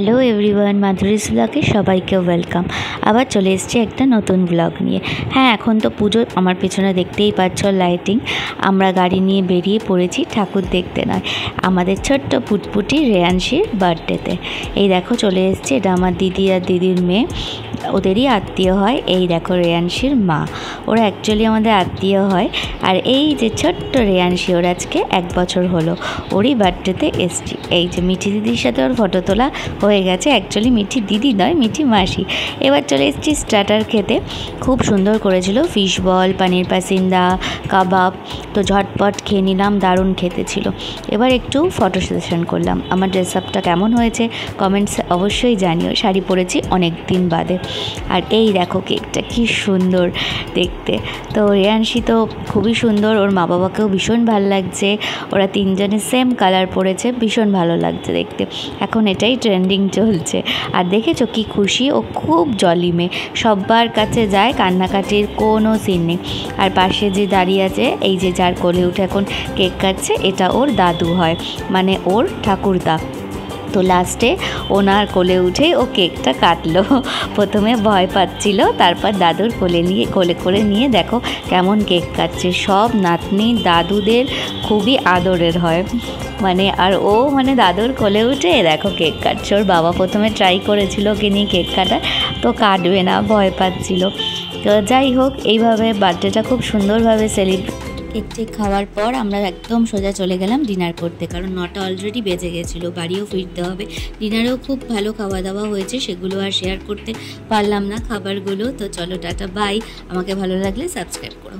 Hello everyone, মাধুরীস ব্লগে সবাইকে welcome. আবার চলে এসেছি একটা নতুন ব্লগ নিয়ে। হ্যাঁ, এখন তো পুজো, আমার পেছনে দেখতেই পাচ্ছ লাইটিং। আমরা গাড়ি নিয়ে বেরিয়ে পড়েছি ঠাকুর দেখতে নয়, আমাদের ছোট্ট পুটপুটি রেয়ানশির বার্থডেতে। এই দেখো চলে এসেছি, এটা আমার দিদি আর দিদির মেয়ে, ওদেরই আত্মীয় হয়। এই দেখো রেয়ানশির মা, ওরা অ্যাকচুয়ালি আমাদের আত্মীয় হয়। আর এই যে ছোট্ট রেয়ানশি, ওর আজকে 1 বছর হলো, ওরই বার্থডেতে এসছি। এই যে মিঠি দিদির সাথে ওর ফটো তোলা হয়ে গেছে, অ্যাকচুয়ালি মিঠি দিদি নয়, মিঠি মাসি। এবার চলে এসেছি স্টার্টার খেতে। খুব সুন্দর করেছিল, ফিশ বল, পানির পাসিন্দা, কাবাব। তো ঝটপট খেয়ে নিলাম, দারুণ খেতে ছিল। এবার একটু ফটো সেশন করলাম। আমার ড্রেস আপটা কেমন হয়েছে কমেন্টসে অবশ্যই জানিও, শাড়ি পরেছি অনেক দিন বাদে। আর এই দেখো কেকটা কি সুন্দর দেখতে। তো রেয়ানশি তো খুবই সুন্দর, ওর মা বাবাকেও ভীষণ ভালো লাগছে। ওরা তিনজনে সেম কালার পরেছে, ভীষণ ভালো লাগছে দেখতে। এখন এটাই ট্রেন্ডিং চলছে। আর দেখেছো কি খুশি, ও খুব জলি মেয়ে, সবার কাছে যায়, কান্নাকাটির কোনো সিন নেই। আর পাশে যে দাঁড়িয়ে আছে, এই যে যার কোলে উঠে এখন কেক কাটছে, এটা ওর দাদু হয়, মানে ওর ঠাকুরদা। তো লাস্টে ওনার কোলে উঠেই ও কেকটা কাটলো। প্রথমে ভয় পাচ্ছিল, তারপর দাদুর কোলে করে নিয়ে দেখো কেমন কেক কাটছে। সব নাতনি দাদুদের খুবই আদরের হয়, আর ও দাদুর কোলে উঠে দেখো কেক কাটছে। ওর বাবা প্রথমে ট্রাই করেছিল ওকে নিয়ে কেক কাটা, তো কাটবে না, ভয় পাচ্ছিল। তো যাই হোক, এইভাবে বার্থডেটা খুব সুন্দরভাবে কেক টেক খাওয়ার পর আমরা একদম সোজা চলে গেলাম ডিনার করতে, কারণ 9টা অলরেডি বেজে গেছিলো, বাড়িও ফিরতে হবে। ডিনারেও খুব ভালো খাওয়া দাওয়া হয়েছে, সেগুলো আর শেয়ার করতে পারলাম না খাবারগুলো। তো চলো টাটা বাই, আমাকে ভালো লাগলে সাবস্ক্রাইব করো।